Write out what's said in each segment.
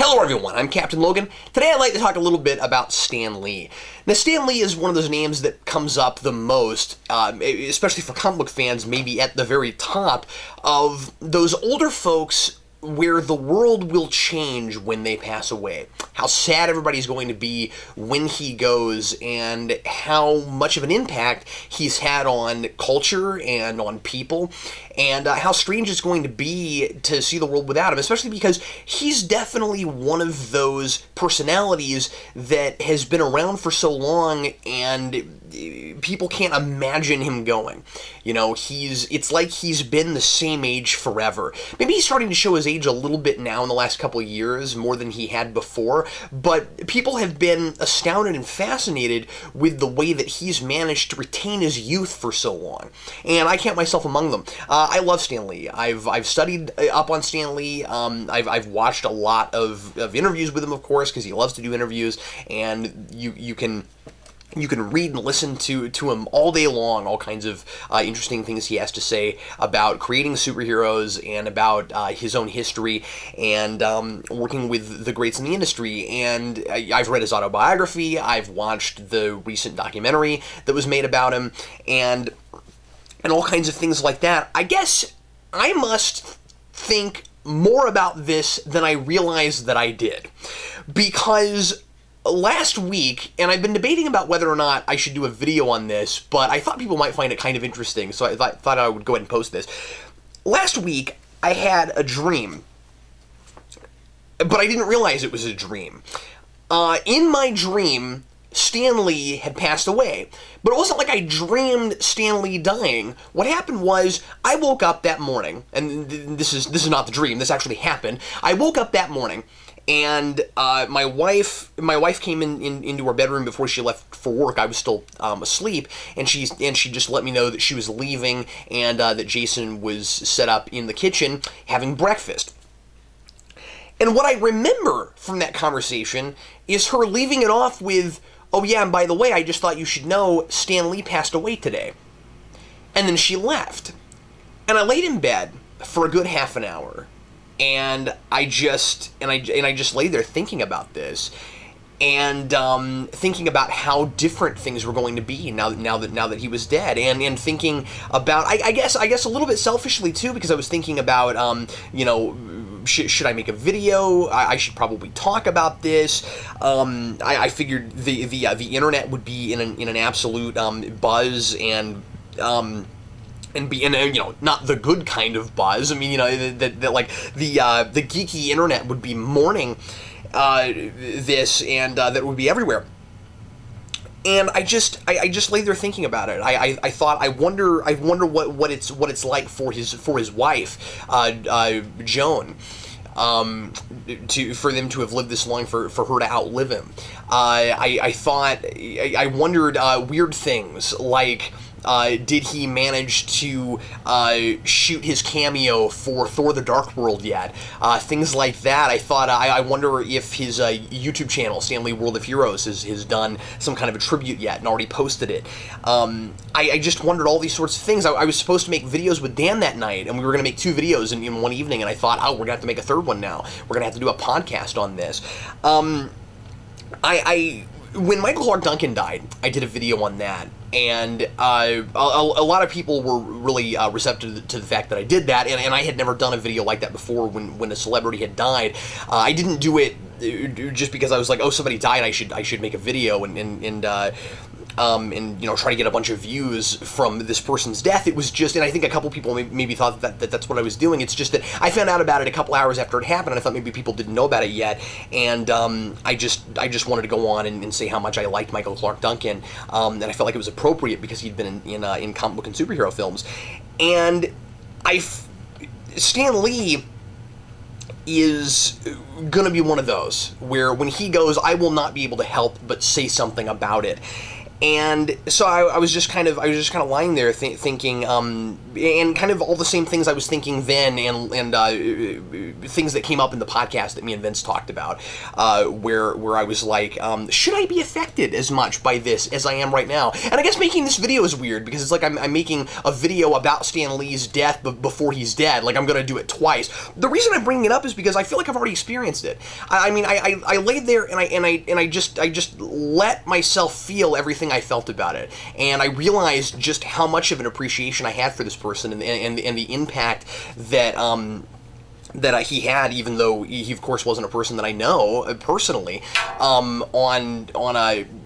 Hello everyone, I'm Captain Logan. Today I'd like to talk a little bit about Stan Lee. Now Stan Lee is one of those names that comes up the most, especially for comic book fans, maybe at the very top of those older folks where the world will change when they pass away. How sad everybody's going to be when he goes, and how much of an impact he's had on culture and on people, and how strange it's going to be to see the world without him, especially because he's definitely one of those personalities that has been around for so long, and people can't imagine him going. You know, it's like he's been the same age forever. Maybe he's starting to show his age a little bit now in the last couple of years, more than he had before, but people have been astounded and fascinated with the way that he's managed to retain his youth for so long. And I count myself among them. I love Stan Lee. I've studied up on Stan Lee. I've watched a lot of interviews with him, of course, because he loves to do interviews, and you can read and listen to him all day long, all kinds of interesting things he has to say about creating superheroes and about his own history and working with the greats in the industry. And I've read his autobiography, I've watched the recent documentary that was made about him, and all kinds of things like that. I guess I must think more about this than I realized that I did. Because last week, and I've been debating about whether or not I should do a video on this, but I thought people might find it kind of interesting, so I thought I would go ahead and post this. Last week, I had a dream, but I didn't realize it was a dream. In my dream, Stan Lee had passed away, but it wasn't like I dreamed Stan Lee dying. What happened was, I woke up that morning, and this is not the dream, this actually happened. I woke up that morning, and my wife came into our bedroom before she left for work. I was still asleep, and she just let me know that she was leaving, and that Jason was set up in the kitchen having breakfast. And what I remember from that conversation is her leaving it off with, "Oh yeah, and by the way, I just thought you should know Stan Lee passed away today." And then she left. And I laid in bed for a good half an hour. And I just lay there thinking about this, and thinking about how different things were going to be now that he was dead, and thinking about I guess a little bit selfishly too, because I was thinking about should I make a video? I should probably talk about this. I figured the internet would be in an absolute buzz, and be in not the good kind of buzz. I mean, that like the geeky internet would be mourning this, and that would be everywhere. And I just lay there thinking about it. I thought, I wonder what it's like for his wife, Joan. For them to have lived this long, for her to outlive him. I wondered weird things like, did he manage to shoot his cameo for Thor: The Dark World yet? Things like that. I wonder if his YouTube channel, Stan Lee World of Heroes, has done some kind of a tribute yet and already posted it. I just wondered all these sorts of things. I was supposed to make videos with Dan that night, and we were going to make 2 videos in one evening, and I thought, oh, we're going to have to make a 3rd one now. We're going to have to do a podcast on this. When Michael Clark Duncan died, I did a video on that, and a lot of people were really receptive to the fact that I did that, and I had never done a video like that before when a celebrity had died. I didn't do it just because I was like, oh, somebody died, I should make a video and try to get a bunch of views from this person's death. It was just, and I think a couple people maybe thought that that's what I was doing. It's just that I found out about it a couple hours after it happened, and I thought maybe people didn't know about it yet, and I just wanted to go on and say how much I liked Michael Clark Duncan, and I felt like it was appropriate because he'd been in comic book and superhero films. And Stan Lee is gonna be one of those where when he goes, I will not be able to help but say something about it. And so I was just kind of lying there thinking, and kind of all the same things I was thinking then, and things that came up in the podcast that me and Vince talked about, where I was like, should I be affected as much by this as I am right now? And I guess making this video is weird because it's like I'm making a video about Stan Lee's death before he's dead. Like I'm gonna do it twice. The reason I'm bringing it up is because I feel like I've already experienced it. I mean, I laid there and I just let myself feel everything I felt about it, and I realized just how much of an appreciation I had for this person, and the impact that he had, even though he of course wasn't a person that I know personally, on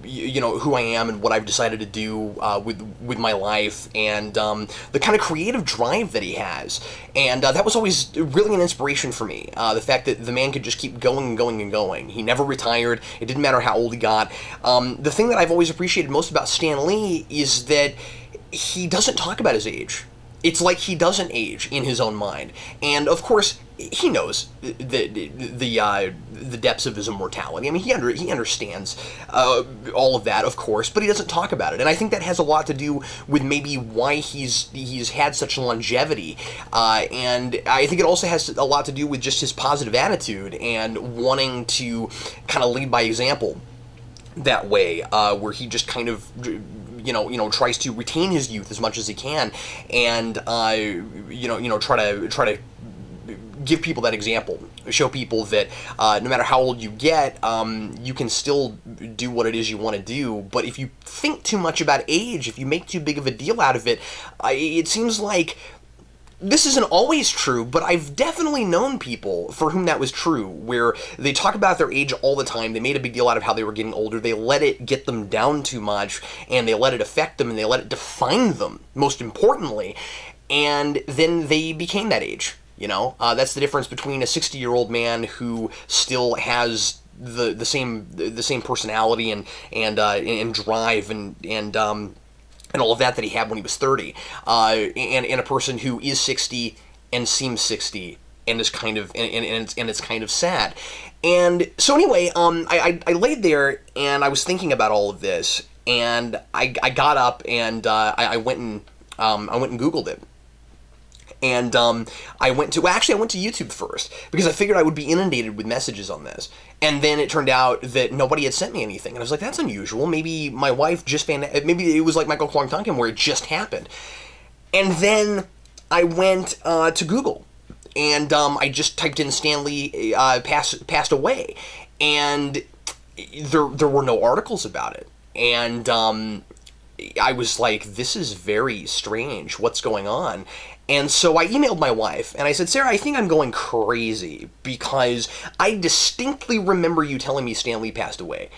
who I am and what I've decided to do with my life, and the kind of creative drive that he has. And that was always really an inspiration for me. The fact that the man could just keep going and going and going. He never retired. It didn't matter how old he got. The thing that I've always appreciated most about Stan Lee is that he doesn't talk about his age. It's like he doesn't age in his own mind. And of course, he knows the depths of his immortality. I mean, he understands all of that, of course, but he doesn't talk about it. And I think that has a lot to do with maybe why he's had such longevity. And I think it also has a lot to do with just his positive attitude and wanting to kind of lead by example that way, where he just kind of tries to retain his youth as much as he can, and try to give people that example, show people that no matter how old you get, you can still do what it is you want to do. But if you think too much about age, if you make too big of a deal out of it, it seems like this isn't always true, but I've definitely known people for whom that was true, where they talk about their age all the time. They made a big deal out of how they were getting older. They let it get them down too much, and they let it affect them, and they let it define them, most importantly, and then they became that age. That's the difference between a 60-year-old man who still has the same personality and drive and all of that he had when he was 30, and a person who is 60 and seems 60 and is kind of and it's kind of sad. And so anyway, I laid there and I was thinking about all of this, and I got up and I went and Googled it. And I went to YouTube first because I figured I would be inundated with messages on this. And then it turned out that nobody had sent me anything. And I was like, that's unusual. Maybe my wife just maybe it was like Michael Clark Duncan where it just happened. And then I went to Google, and I just typed in Stan Lee passed away. And there were no articles about it. And I was like, this is very strange. What's going on? And so I emailed my wife, and I said, Sarah, I think I'm going crazy because I distinctly remember you telling me Stan Lee passed away.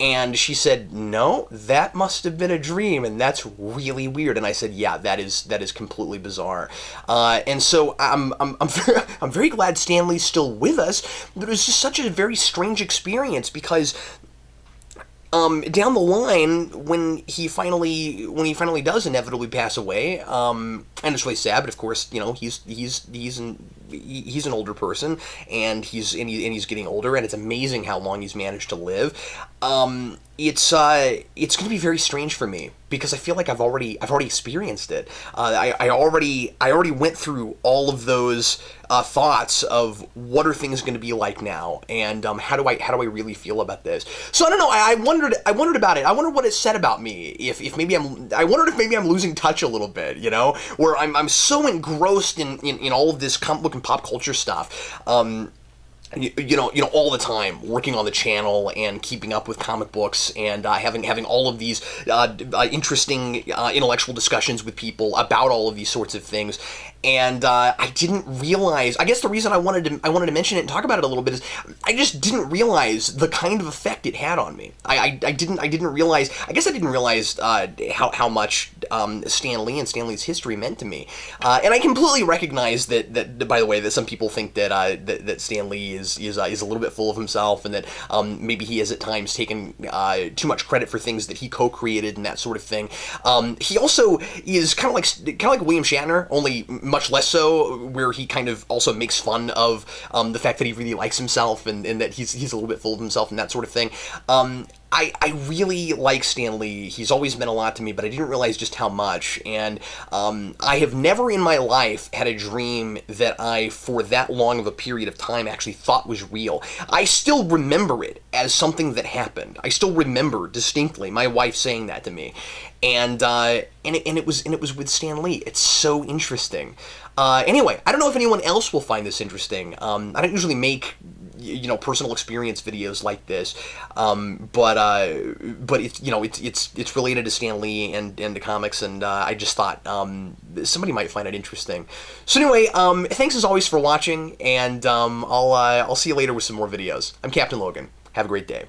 And she said, no, that must have been a dream, and that's really weird. And I said, yeah, that is completely bizarre. And so I'm very glad Stan Lee's still with us, but it was just such a very strange experience because down the line, when he finally does inevitably pass away, and it's really sad, but of course, he's an older person, and he's getting older, and it's amazing how long he's managed to live. It's going to be very strange for me because I feel like I've already experienced it. I already went through all of those thoughts of what are things going to be like now, and how do I really feel about this? So I don't know. I wondered about it. I wondered what it said about me. If maybe I'm losing touch a little bit, where I'm so engrossed in all of this comic book and pop culture stuff. All the time, working on the channel and keeping up with comic books and having all of these interesting intellectual discussions with people about all of these sorts of things. And I didn't realize. I guess the reason I wanted to mention it and talk about it a little bit is I just didn't realize the kind of effect it had on me. I didn't realize. I guess I didn't realize how much Stan Lee and Stan Lee's history meant to me. And I completely recognize that by the way, that some people think that Stan Lee is a little bit full of himself, and that maybe he has at times taken too much credit for things that he co-created and that sort of thing. He also is kind of like William Shatner, only much less so, where he kind of also makes fun of the fact that he really likes himself and that he's a little bit full of himself and that sort of thing. I really like Stan Lee. He's always meant a lot to me, but I didn't realize just how much. And I have never in my life had a dream that I, for that long of a period of time, actually thought was real. I still remember it as something that happened. I still remember distinctly my wife saying that to me, and it was with Stan Lee. It's so interesting. Anyway, I don't know if anyone else will find this interesting. I don't usually make personal experience videos like this, but it's it's related to Stan Lee and to comics, and I just thought somebody might find it interesting. So anyway, thanks as always for watching, and I'll see you later with some more videos. I'm Captain Logan. Have a great day.